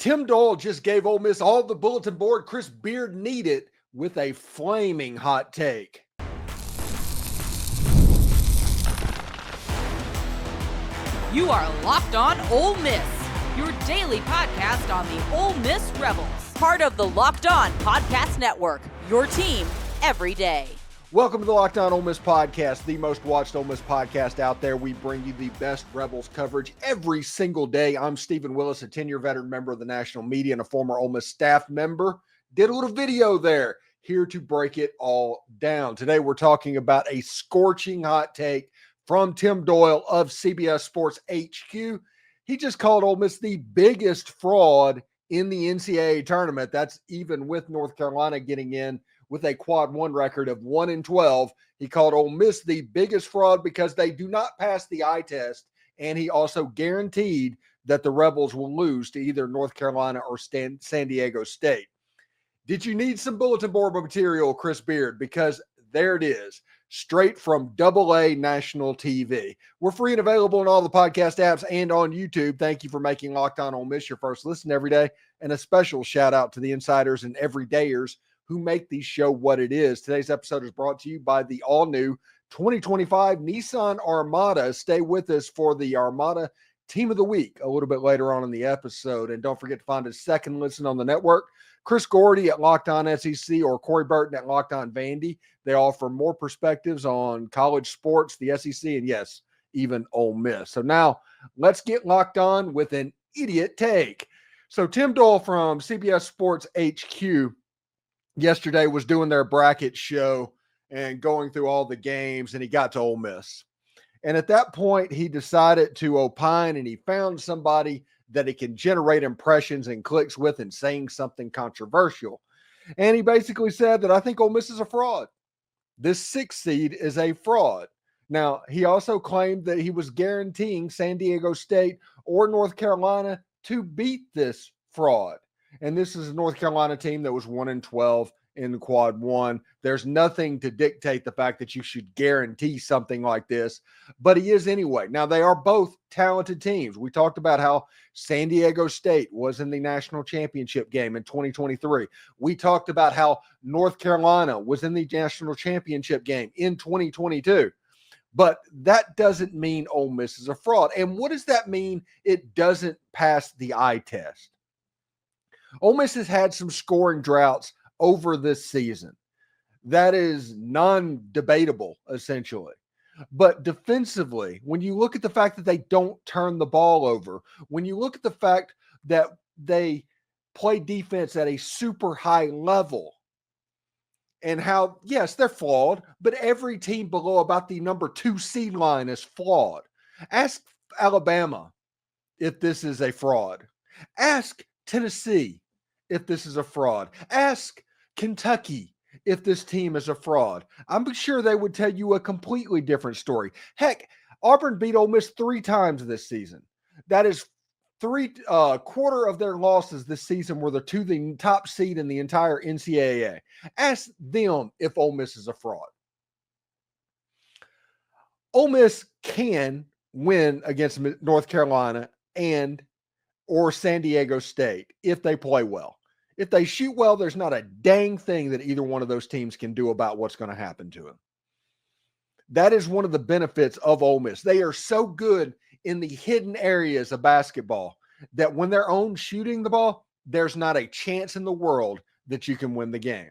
Tim Doyle just gave Ole Miss all the bulletin board Chris Beard needed with a flaming hot take. You are Locked On Ole Miss, your daily podcast on the Ole Miss Rebels. Part of the Locked On Podcast Network, your team every day. Welcome to the Locked On Ole Miss podcast, the most watched Ole Miss podcast out there. We bring you the best Rebels coverage every single day. I'm Steven Willis, a 10-year veteran member of the national media and a former Ole Miss staff member. Did a little video there, here to break it all down. Today we're talking about a scorching hot take from Tim Doyle of CBS Sports HQ. He just called Ole Miss the biggest fraud in the NCAA tournament. That's even with North Carolina getting in with a quad one record of 1-12. He called Ole Miss the biggest fraud because they do not pass the eye test. And he also guaranteed that the Rebels will lose to either North Carolina or San Diego State. Did you need some bulletin board material, Chris Beard? Because there it is, straight from AA national TV. We're free and available in all the podcast apps and on YouTube. Thank you for making Locked On Ole Miss your first listen every day. And a special shout out to the insiders and everydayers who make the show what it is. Today's episode is brought to you by the all-new 2025 Nissan Armada. Stay with us for the Armada Team of the Week a little bit later on in the episode. And don't forget to find a second listen on the network. Chris Gordy at Locked On SEC or Corey Burton at Locked On Vandy. They offer more perspectives on college sports, the SEC, and yes, even Ole Miss. So now let's get locked on with an idiot take. So Tim Doyle from CBS Sports HQ yesterday was doing their bracket show and going through all the games, and he got to Ole Miss. And at that point, he decided to opine, and he found somebody that he can generate impressions and clicks with and saying something controversial. And he basically said that I think Ole Miss is a fraud. This 6th seed is a fraud. Now, he also claimed that he was guaranteeing San Diego State or North Carolina to beat this fraud. And this is a North Carolina team that was 1-12 in quad one. There's nothing to dictate the fact that you should guarantee something like this, but he is anyway. Now, they are both talented teams. We talked about how San Diego State was in the national championship game in 2023. We talked about how North Carolina was in the national championship game in 2022. But that doesn't mean Ole Miss is a fraud. And what does that mean? It doesn't pass the eye test. Ole Miss has had some scoring droughts over this season. That is non-debatable, essentially. But defensively, when you look at the fact that they don't turn the ball over, when you look at the fact that they play defense at a super high level, and how, yes, they're flawed, but every team below about the number 2 seed line is flawed. Ask Alabama if this is a fraud. Ask Tennessee if this is a fraud. Ask Kentucky if this team is a fraud. I'm sure they would tell you a completely different story. Heck, Auburn beat Ole Miss 3 times this season. That is quarter of their losses this season were to the top seed in the entire NCAA. Ask them if Ole Miss is a fraud. Ole Miss can win against North Carolina or San Diego State if they play well. If they shoot well, there's not a dang thing that either one of those teams can do about what's going to happen to them. That is one of the benefits of Ole Miss. They are so good in the hidden areas of basketball that when they're on shooting the ball, there's not a chance in the world that you can win the game.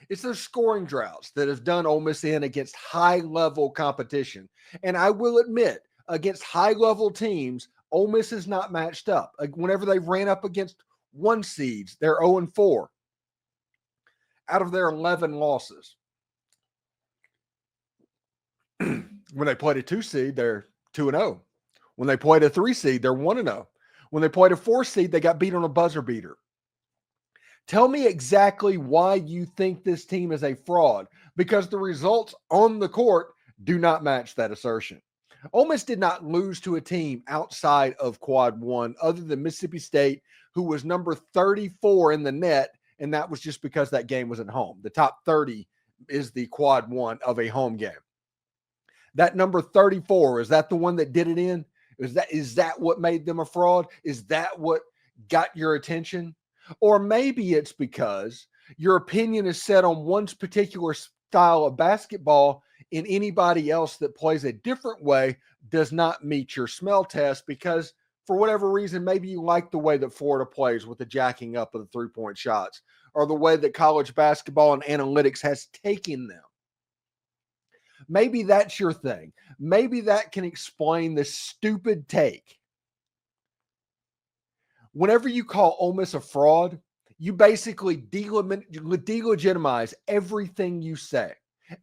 It's those scoring droughts that have done Ole Miss in against high-level competition. And I will admit, against high-level teams, Ole Miss is not matched up. Whenever they ran up against 1 seeds, they're 0-4 out of their 11 losses. When they played a 2 seed, they're 2-0. When they played a 3 seed, they're 1-0. When they played a 4 seed, they got beat on a buzzer beater. Tell me exactly why you think this team is a fraud, because the results on the court do not match that assertion. Ole Miss did not lose to a team outside of quad one other than Mississippi State, who was number 34 in the net, and that was just because that game was at home. The top 30 is the quad one of a home game. That number 34, is that the one that did it in? Is that what made them a fraud? Is that what got your attention, or maybe it's because your opinion is set on one particular style of basketball and anybody else that plays a different way does not meet your smell test because for whatever reason, maybe you like the way that Florida plays with the jacking up of the three-point shots or the way that college basketball and analytics has taken them. Maybe that's your thing. Maybe that can explain this stupid take. Whenever you call Ole Miss a fraud, you basically delegitimize everything you say.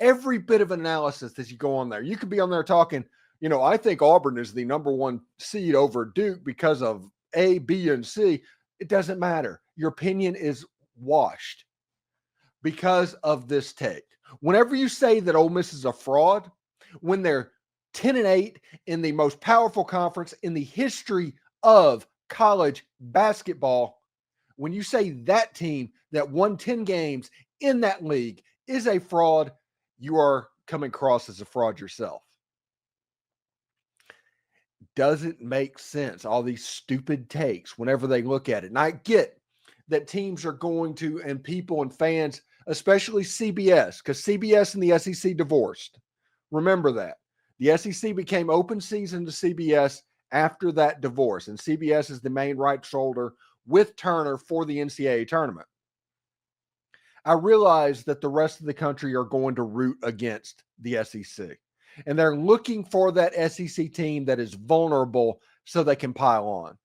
Every bit of analysis that you go on there. You could be on there talking, I think Auburn is the number one seed over Duke because of A, B, and C. It doesn't matter. Your opinion is washed because of this take. Whenever you say that Ole Miss is a fraud, when they're 10-8 in the most powerful conference in the history of college basketball, when you say that team that won 10 games in that league is a fraud, you are coming across as a fraud yourself. Doesn't make sense, all these stupid takes whenever they look at it. And I get that teams are going to, and people and fans, especially CBS, because CBS and the SEC divorced. Remember that. The SEC became open season to CBS after that divorce, and CBS is the main right shoulder with Turner for the NCAA tournament. I realize that the rest of the country are going to root against the SEC, and they're looking for that SEC team that is vulnerable so they can pile on.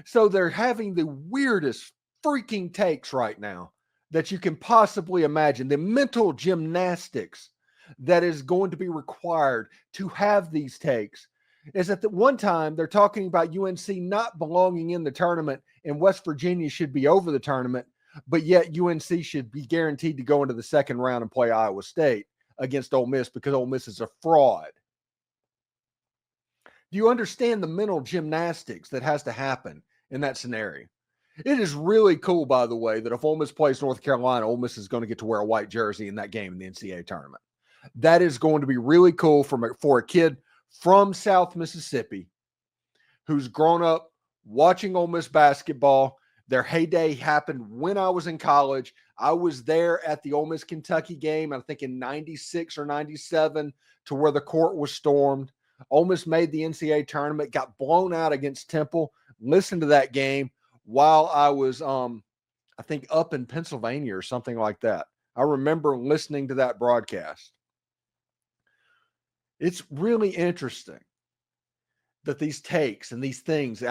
So they're having the weirdest freaking takes right now that you can possibly imagine. The mental gymnastics that is going to be required to have these takes is that at one time they're talking about UNC not belonging in the tournament and West Virginia should be over the tournament, but yet UNC should be guaranteed to go into the second round and play Iowa State against Ole Miss because Ole Miss is a fraud. Do you understand the mental gymnastics that has to happen in that scenario? It is really cool, by the way, that if Ole Miss plays North Carolina, Ole Miss is going to get to wear a white jersey in that game in the NCAA tournament. That is going to be really cool for a kid from South Mississippi who's grown up watching Ole Miss basketball. Their heyday happened when I was in college. I was there at the Ole Miss Kentucky game, I think in 96 or 97, to where the court was stormed. Ole Miss made the NCAA tournament, got blown out against Temple. Listened to that game while I was, I think, up in Pennsylvania or something like that. I remember listening to that broadcast. It's really interesting that these takes and these things,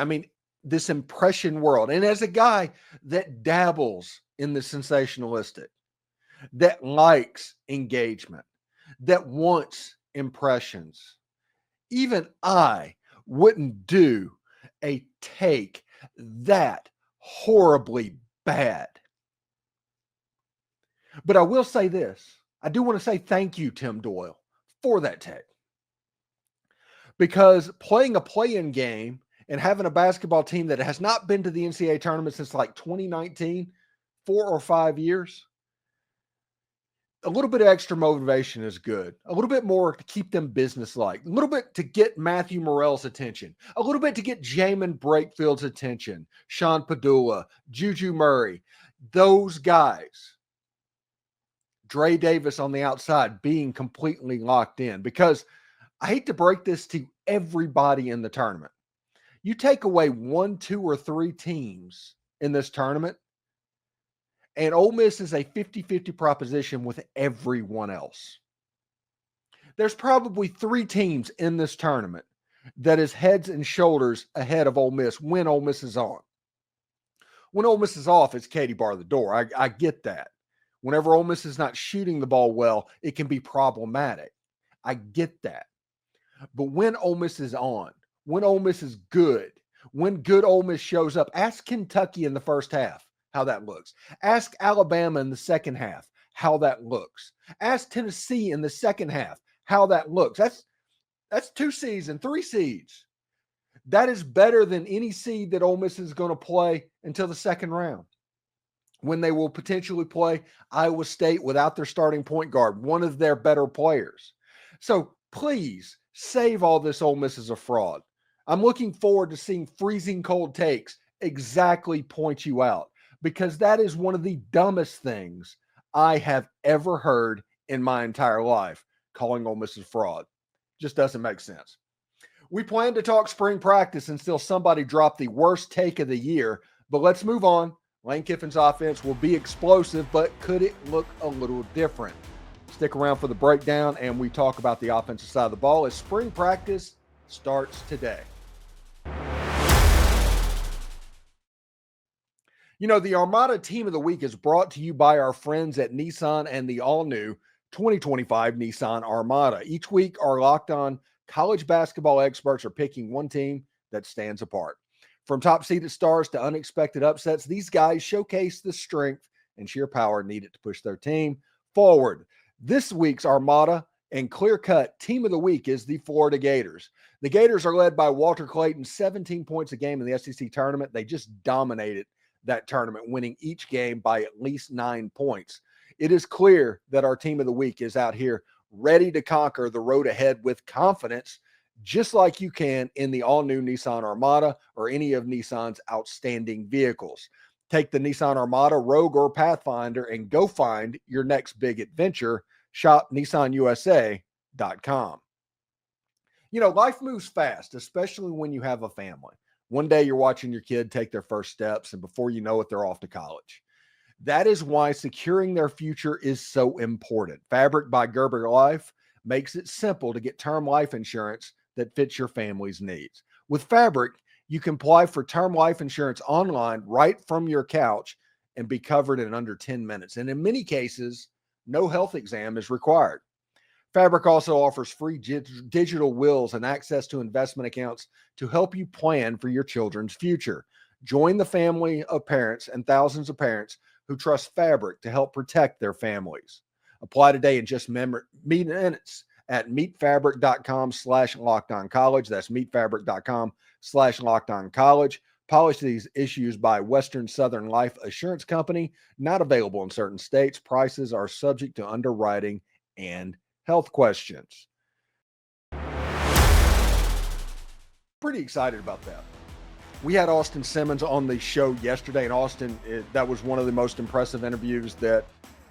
this impression world, and as a guy that dabbles in the sensationalistic, that likes engagement, that wants impressions, even I wouldn't do a take that horribly bad. But I will say this. I do want to say thank you, Tim Doyle, for that take. Because playing a play-in game and having a basketball team that has not been to the NCAA tournament since like 2019, 4 or 5 years, a little bit of extra motivation is good. A little bit more to keep them businesslike. A little bit to get Matthew Morrell's attention. A little bit to get Jamin Breakfield's attention. Sean Padula, Juju Murray, those guys. Dre Davis on the outside being completely locked in. Because I hate to break this to everybody in the tournament. You take away 1, 2, or 3 teams in this tournament, and Ole Miss is a 50-50 proposition with everyone else. There's probably 3 teams in this tournament that is heads and shoulders ahead of Ole Miss when Ole Miss is on. When Ole Miss is off, it's Katie bar the door. I get that. Whenever Ole Miss is not shooting the ball well, it can be problematic. I get that. But when Ole Miss is on, when Ole Miss is good, when good Ole Miss shows up, ask Kentucky in the first half how that looks. Ask Alabama in the second half how that looks. Ask Tennessee in the second half how that looks. That's 2 seeds and 3 seeds. That is better than any seed that Ole Miss is going to play until the second round, when they will potentially play Iowa State without their starting point guard, one of their better players. So please save all this Ole Miss is a fraud. I'm looking forward to seeing freezing cold takes exactly point you out, because that is one of the dumbest things I have ever heard in my entire life, calling Ole Miss a fraud. Just doesn't make sense. We plan to talk spring practice until somebody dropped the worst take of the year, but let's move on. Lane Kiffin's offense will be explosive, but could it look a little different? Stick around for the breakdown, and we talk about the offensive side of the ball as spring practice starts today. You know, the Armada Team of the Week is brought to you by our friends at Nissan and the all-new 2025 Nissan Armada. Each week, our Locked On college basketball experts are picking one team that stands apart. From top-seeded stars to unexpected upsets, these guys showcase the strength and sheer power needed to push their team forward. This week's Armada and clear-cut Team of the Week is the Florida Gators. The Gators are led by Walter Clayton, 17 points a game in the SEC tournament. They just dominated that tournament, winning each game by at least 9 points. It is clear that our Team of the Week is out here ready to conquer the road ahead with confidence, just like you can in the all-new Nissan Armada or any of Nissan's outstanding vehicles. Take the Nissan Armada, Rogue, or Pathfinder and go find your next big adventure. Shop nissanusa.com. You know, life moves fast, especially when you have a family. One day you're watching your kid take their first steps, and before you know it, they're off to college. That is why securing their future is so important. Fabric by Gerber Life makes it simple to get term life insurance that fits your family's needs. With Fabric, you can apply for term life insurance online right from your couch and be covered in under 10 minutes. And in many cases, no health exam is required. Fabric also offers free digital wills and access to investment accounts to help you plan for your children's future. Join the family of parents and thousands of parents who trust Fabric to help protect their families. Apply today in just minutes at meetfabric.com/lockedoncollege. That's meetfabric.com/lockedoncollege. Policies issued by Western Southern Life Assurance Company, not available in certain states. Prices are subject to underwriting and health questions. Pretty excited about that. We had Austin Simmons on the show yesterday, and Austin, that was one of the most impressive interviews that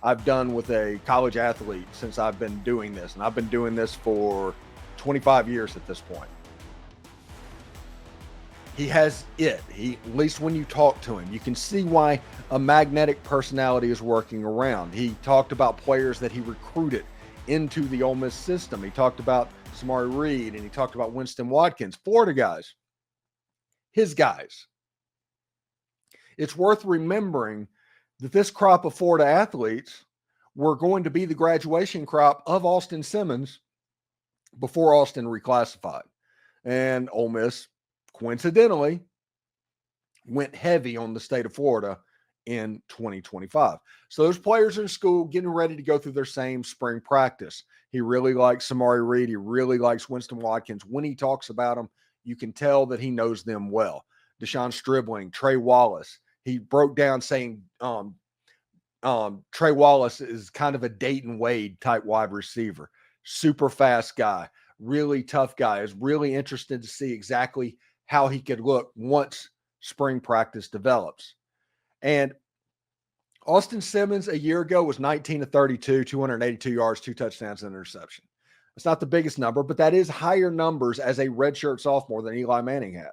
I've done with a college athlete since I've been doing this. And I've been doing this for 25 years at this point. He has it. At least when you talk to him, you can see why a magnetic personality is working around. He talked about players that he recruited into the Ole Miss system. He talked about Samari Reed, and he talked about Winston Watkins, Florida guys, his guys. It's worth remembering that this crop of Florida athletes were going to be the graduation crop of Austin Simmons before Austin reclassified. And Ole Miss, coincidentally, went heavy on the state of Florida in 2025. So those players are in school getting ready to go through their same spring practice. He really likes Samari Reed. He really likes Winston Watkins. When he talks about them, you can tell that he knows them well. Deshaun Stribling, Trey Wallace. He broke down saying Trey Wallace is kind of a Dayton Wade type wide receiver. Super fast guy, really tough guy. Is really interested to see exactly how he could look once spring practice develops. And Austin Simmons a year ago was 19 of 32, 282 yards, 2 touchdowns, and an interception. It's not the biggest number, but that is higher numbers as a redshirt sophomore than Eli Manning had.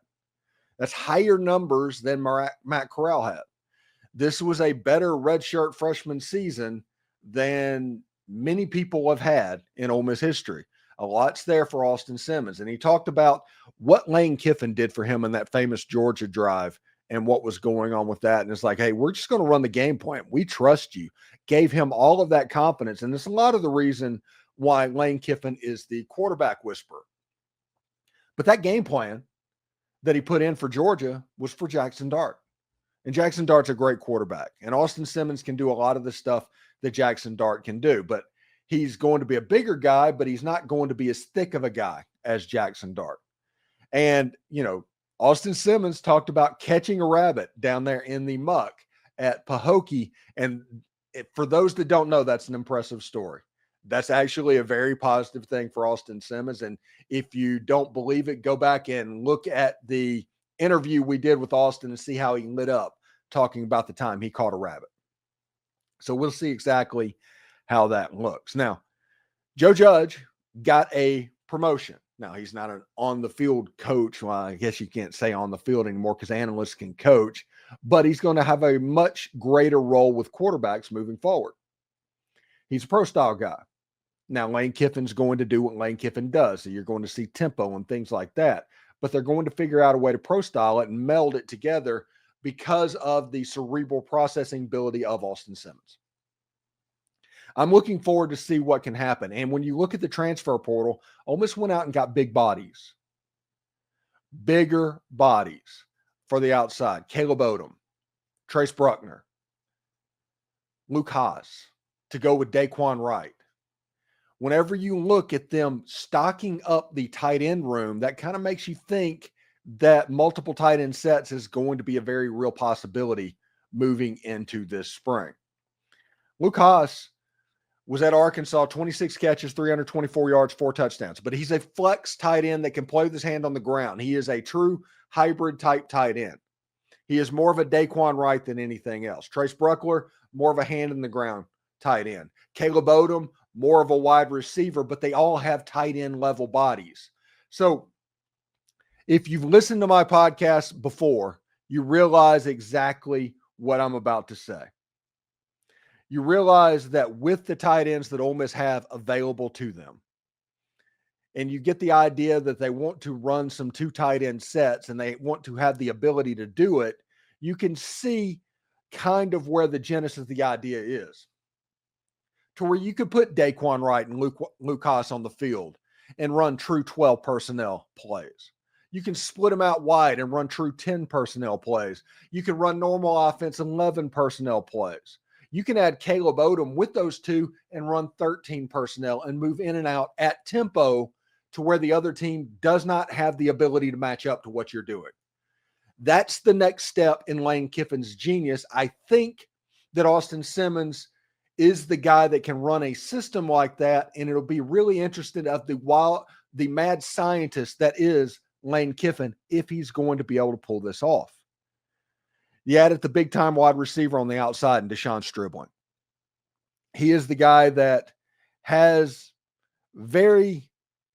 That's higher numbers than Matt Corral had. This was a better redshirt freshman season than many people have had in Ole Miss history. A lot's there for Austin Simmons. And he talked about what Lane Kiffin did for him in that famous Georgia drive and what was going on with that. And it's like, hey, we're just going to run the game plan. We trust you. Gave him all of that confidence. And it's a lot of the reason why Lane Kiffin is the quarterback whisperer. But that game plan that he put in for Georgia was for Jackson Dart. And Jackson Dart's a great quarterback. And Austin Simmons can do a lot of the stuff that Jackson Dart can do. But he's going to be a bigger guy, but he's not going to be as thick of a guy as Jackson Dart. And, you know, Austin Simmons talked about catching a rabbit down there in the muck at Pahokee. And for those that don't know, that's an impressive story. That's actually a very positive thing for Austin Simmons. And if you don't believe it, go back and look at the interview we did with Austin and see how he lit up talking about the time he caught a rabbit. So we'll see exactly how that looks. Now, Joe Judge got a promotion. Now, he's not an on-the-field coach. Well, I guess you can't say on the field anymore because analysts can coach, but he's going to have a much greater role with quarterbacks moving forward. He's a pro-style guy. Now, Lane Kiffin's going to do what Lane Kiffin does. So you're going to see tempo and things like that. But they're going to figure out a way to pro-style it and meld it together because of the cerebral processing ability of Austin Simmons. I'm looking forward to see what can happen. And when you look at the transfer portal, Ole Miss went out and got big bodies. Bigger bodies for the outside. Caleb Odom, Trace Bruckner, Luke Haas to go with Daquan Wright. Whenever you look at them stocking up the tight end room, that kind of makes you think that multiple tight end sets is going to be a very real possibility moving into this spring. Luke Haas was at Arkansas, 26 catches, 324 yards, 4 touchdowns. But he's a flex tight end that can play with his hand on the ground. He is a true hybrid type tight end. He is more of a Daquan Wright than anything else. Trace Bruckner, more of a hand in the ground tight end. Caleb Odom, more of a wide receiver, but they all have tight end level bodies. So if you've listened to my podcast before, you realize exactly what I'm about to say. You realize that with the tight ends that Ole Miss have available to them, and you get the idea that they want to run some 2 tight end sets and they want to have the ability to do it, you can see kind of where the genesis of the idea is. To where you could put Daquan Wright and Luke Haas on the field and run true 12 personnel plays. You can split them out wide and run true 10 personnel plays. You can run normal offense 11 personnel plays. You can add Caleb Odom with those 2 and run 13 personnel and move in and out at tempo to where the other team does not have the ability to match up to what you're doing. That's the next step in Lane Kiffin's genius. I think that Austin Simmons is the guy that can run a system like that, and it'll be really interesting of the mad scientist that is Lane Kiffin if he's going to be able to pull this off. You added the big-time wide receiver on the outside in Deshaun Stribling. He is the guy that has very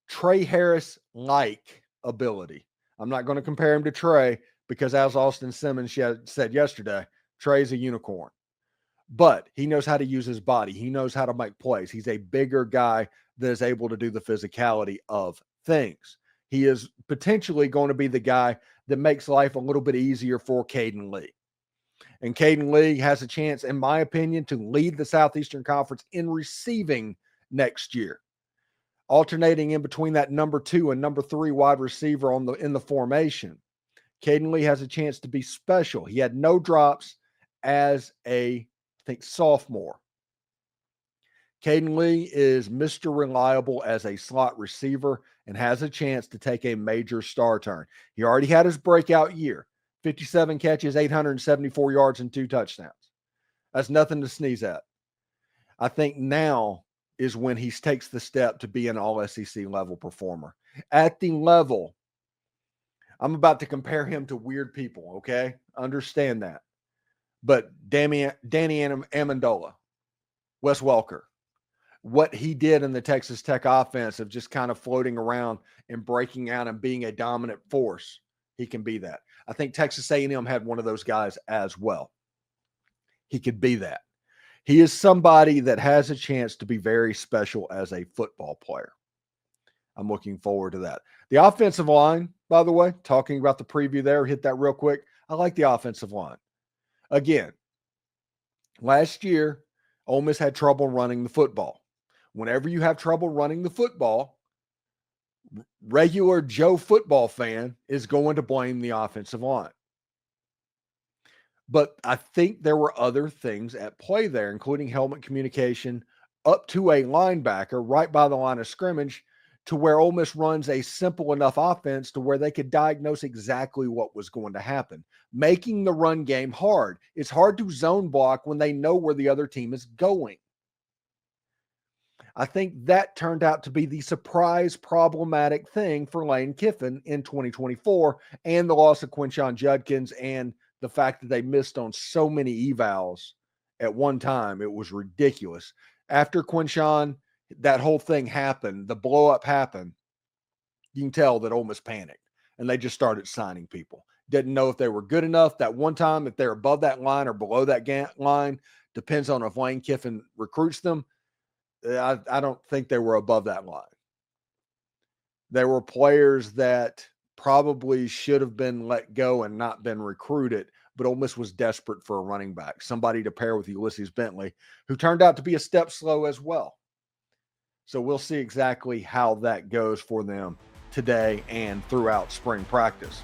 Trey Harris-like ability. I'm not going to compare him to Trey because, as Austin Simmons said yesterday, Trey's a unicorn. But he knows how to use his body. He knows how to make plays. He's a bigger guy that is able to do the physicality of things. He is potentially going to be the guy that makes life a little bit easier for Caden Lee. And Caden Lee has a chance, in my opinion, to lead the Southeastern Conference in receiving next year. Alternating in between that number 2 and number 3 wide receiver in the formation. Caden Lee has a chance to be special. He had no drops as a sophomore. Caden Lee is Mr. Reliable as a slot receiver and has a chance to take a major star turn. He already had his breakout year. 57 catches, 874 yards, and 2 touchdowns. That's nothing to sneeze at. I think now is when he takes the step to be an all-SEC level performer. At the level, I'm about to compare him to weird people, okay? Understand that. But Danny Amendola, Wes Welker, what he did in the Texas Tech offense of just kind of floating around and breaking out and being a dominant force, he can be that. I think Texas A&M had one of those guys as well. He could be that. He is somebody that has a chance to be very special as a football player. I'm looking forward to that. The offensive line, by the way, talking about the preview there, hit that real quick. I like the offensive line. Again, last year, Ole Miss had trouble running the football. Whenever you have trouble running the football, regular Joe football fan is going to blame the offensive line. But I think there were other things at play there, including helmet communication up to a linebacker right by the line of scrimmage to where Ole Miss runs a simple enough offense to where they could diagnose exactly what was going to happen, making the run game hard. It's hard to zone block when they know where the other team is going. I think that turned out to be the surprise problematic thing for Lane Kiffin in 2024, and the loss of Quinshon Judkins and the fact that they missed on so many evals at one time. It was ridiculous. After Quinshon, that whole thing happened, the blow up happened. You can tell that Ole Miss panicked and they just started signing people. Didn't know if they were good enough that one time, if they're above that line or below that line, depends on if Lane Kiffin recruits them. I don't think they were above that line. There were players that probably should have been let go and not been recruited, but Ole Miss was desperate for a running back, somebody to pair with Ulysses Bentley, who turned out to be a step slow as well. So we'll see exactly how that goes for them today and throughout spring practice.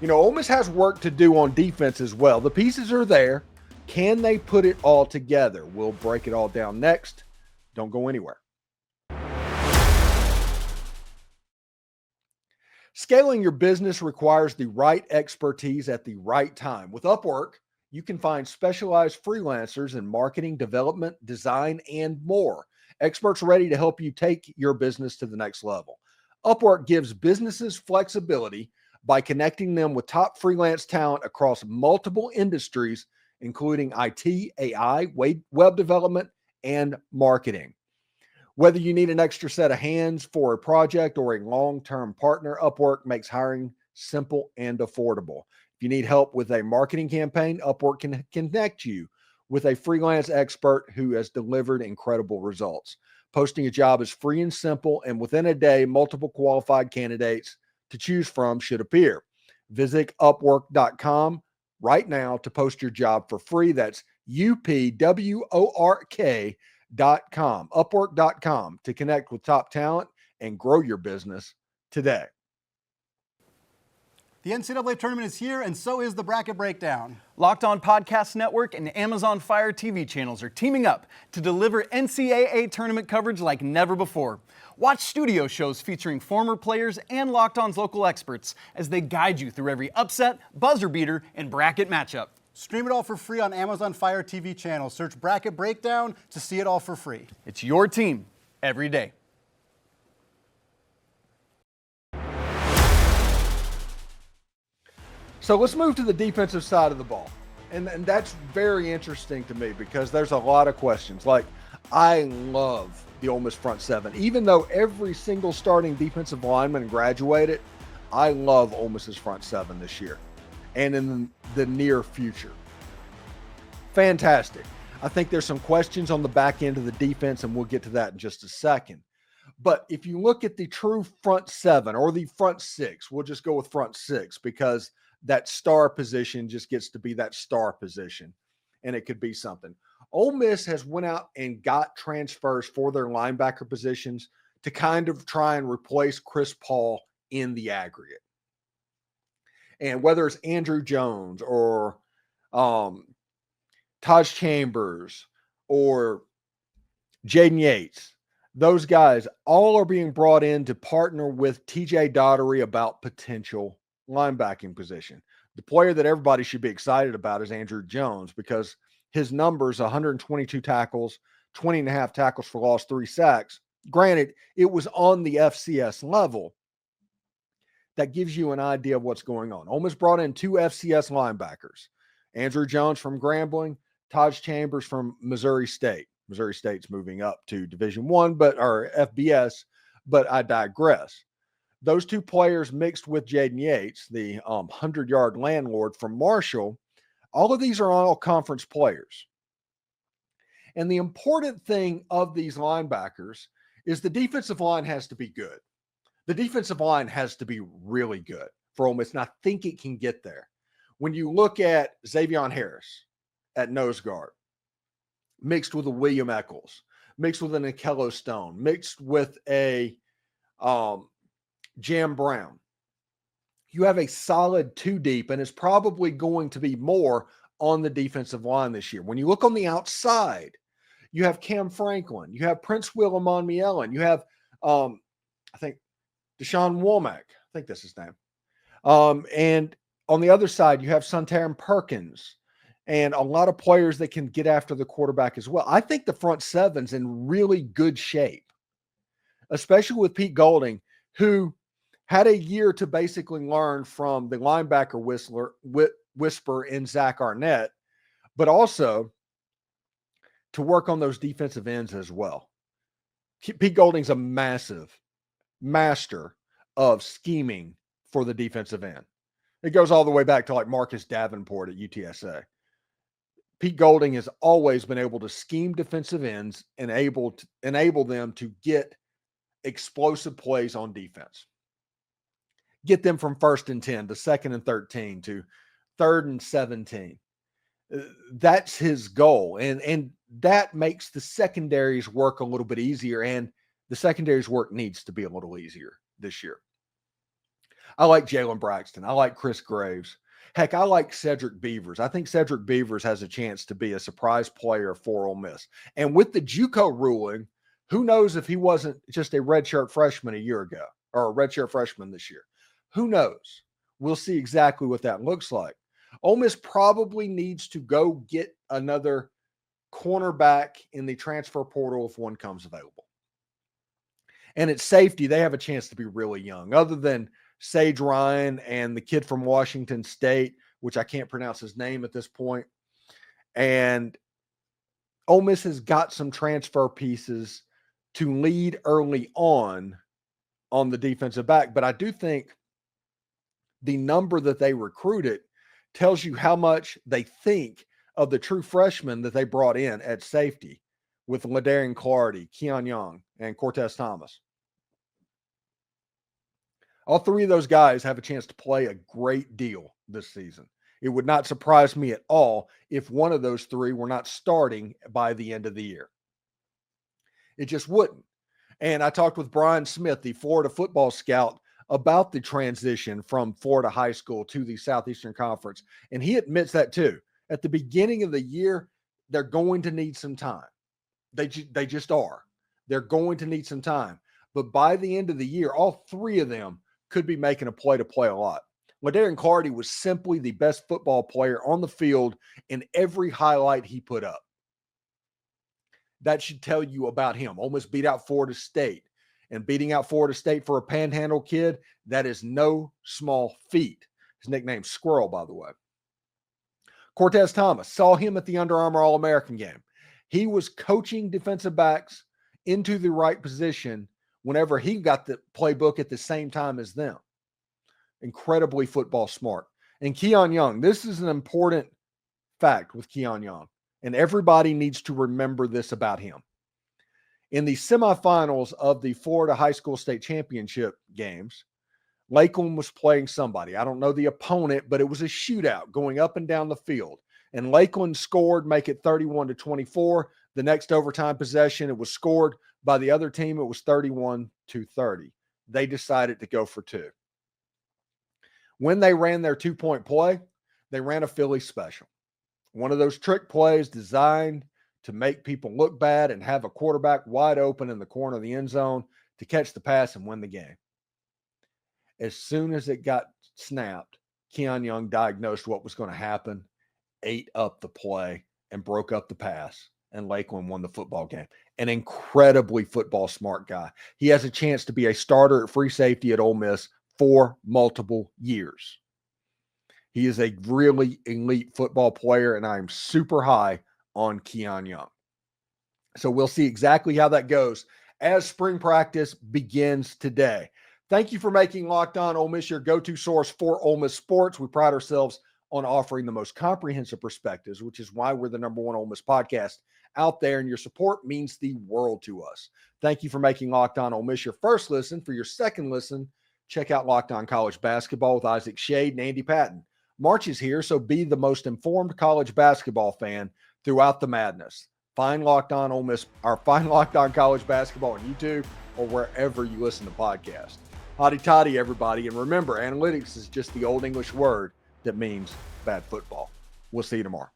You know, Ole Miss has work to do on defense as well. The pieces are there. Can they put it all together? We'll break it all down next. Don't go anywhere. Scaling your business requires the right expertise at the right time. With Upwork, you can find specialized freelancers in marketing, development, design, and more. Experts ready to help you take your business to the next level. Upwork gives businesses flexibility by connecting them with top freelance talent across multiple industries, including IT, AI, web development, and marketing. Whether you need an extra set of hands for a project or a long-term partner, Upwork makes hiring simple and affordable. If you need help with a marketing campaign, Upwork can connect you with a freelance expert who has delivered incredible results. Posting a job is free and simple, and within a day, multiple qualified candidates to choose from should appear. Visit Upwork.com right now to post your job for free. That's UPWORK.com, Upwork.com, to connect with top talent and grow your business today. The NCAA tournament is here, and so is the Bracket Breakdown. Locked On Podcast Network and Amazon Fire TV channels are teaming up to deliver NCAA tournament coverage like never before. Watch studio shows featuring former players and Locked On's local experts as they guide you through every upset, buzzer beater, and bracket matchup. Stream it all for free on Amazon Fire TV channel. Search Bracket Breakdown to see it all for free. It's your team every day. So let's move to the defensive side of the ball. And that's very interesting to me because there's a lot of questions. Like, I love the Ole Miss front seven. Even though every single starting defensive lineman graduated, I love Ole Miss's front seven this year and in the near future. Fantastic. I think there's some questions on the back end of the defense, and we'll get to that in just a second. But if you look at the true front seven or the front six, we'll just go with front six because that star position just gets to be that star position, and it could be something. Ole Miss has went out and got transfers for their linebacker positions to kind of try and replace Chris Paul in the aggregate. And whether it's Andrew Jones or Taj Chambers or Jaden Yates, those guys all are being brought in to partner with TJ Daugherty about potential linebacking position. The player that everybody should be excited about is Andrew Jones because his numbers, 122 tackles, 20 and a half tackles for loss, 3 sacks. Granted, it was on the FCS level. That gives you an idea of what's going on. Ole Miss brought in 2 FCS linebackers, Andrew Jones from Grambling, Taj Chambers from Missouri State. Missouri State's moving up to Division I, or FBS, but I digress. Those 2 players mixed with Jaden Yates, the 100-yard landlord from Marshall, all of these are all conference players. And the important thing of these linebackers is the defensive line has to be good. The defensive line has to be really good for Ole Miss, and I think it can get there. When you look at Xavion Harris at nose guard, mixed with a William Eccles, mixed with an Akello Stone, mixed with a Jam Brown, you have a solid 2 deep, and it's probably going to be more on the defensive line this year. When you look on the outside, you have Cam Franklin, you have Prince Will Amonmielen, you have, I think, Deshaun Womack, I think that's his name. And on the other side, you have Suntaram Perkins. and a lot of players that can get after the quarterback as well. I think the front seven's in really good shape, especially with Pete Golding, who had a year to basically learn from the linebacker whisper in Zach Arnett, but also to work on those defensive ends as well. Pete Golding's a massive master of scheming for the defensive end. It goes all the way back to like Marcus Davenport at UTSA. Pete Golding has always been able to scheme defensive ends and enable them to get explosive plays on defense. Get them from 1st and 10 to 2nd and 13 to 3rd and 17. That's his goal. And that makes the secondaries work a little bit easier. And the secondaries work needs to be a little easier this year. I like Jalen Braxton. I like Chris Graves. Heck, I like Cedric Beavers. I think Cedric Beavers has a chance to be a surprise player for Ole Miss. And with the JUCO ruling, who knows if he wasn't just a redshirt freshman a year ago or a redshirt freshman this year. Who knows? We'll see exactly what that looks like. Ole Miss probably needs to go get another cornerback in the transfer portal if one comes available. And at safety, they have a chance to be really young. Other than Sage Ryan and the kid from Washington State, which I can't pronounce his name at this point. And Ole Miss has got some transfer pieces to lead early on the defensive back. But I do think the number that they recruited tells you how much they think of the true freshmen that they brought in at safety with LaDarian Clardy, Keon Young, and Cortez Thomas. All three of those guys have a chance to play a great deal this season. It would not surprise me at all if one of those three were not starting by the end of the year. It just wouldn't. And I talked with Brian Smith, the Florida football scout, about the transition from Florida high school to the Southeastern Conference. And he admits that too. At the beginning of the year, they're going to need some time. They just are. They're going to need some time. But by the end of the year, all three of them could be making a play to play a lot. LaDarian Clardy was simply the best football player on the field in every highlight he put up. That should tell you about him. Almost beat out Florida State. And beating out Florida State for a panhandle kid, that is no small feat. His nickname's Squirrel, by the way. Cortez Thomas, saw him at the Under Armour All-American game. He was coaching defensive backs into the right position whenever he got the playbook at the same time as them. Incredibly football smart. And Keon Young, this is an important fact with Keon Young, and everybody needs to remember this about him. In the semifinals of the Florida High School State Championship games, Lakeland was playing somebody. I don't know the opponent, but it was a shootout going up and down the field. And Lakeland scored, make it 31-24. The next overtime possession, it was scored by the other team. It was 31-30. They decided to go for two. When they ran their two-point play, they ran a Philly special. One of those trick plays designed to make people look bad and have a quarterback wide open in the corner of the end zone to catch the pass and win the game. As soon as it got snapped, Keon Young diagnosed what was going to happen, ate up the play, and broke up the pass, and Lakeland won the football game. An incredibly football smart guy. He has a chance to be a starter at free safety at Ole Miss for multiple years. He is a really elite football player, and I am super high on Keon Young. So we'll see exactly how that goes as spring practice begins today. Thank you for making Locked On Ole Miss your go-to source for Ole Miss sports. We pride ourselves on offering the most comprehensive perspectives, which is why we're the #1 Ole Miss podcast out there, and your support means the world to us. Thank you for making Locked On Ole Miss your first listen. For your second listen, check out Locked On College Basketball with Isaac Shade and Andy Patton. March is here, so be the most informed college basketball fan throughout the madness. Find Locked On Ole Miss, or find Locked On College Basketball on YouTube or wherever you listen to podcasts. Hotty toddy, everybody. And remember, analytics is just the old English word that means bad football. We'll see you tomorrow.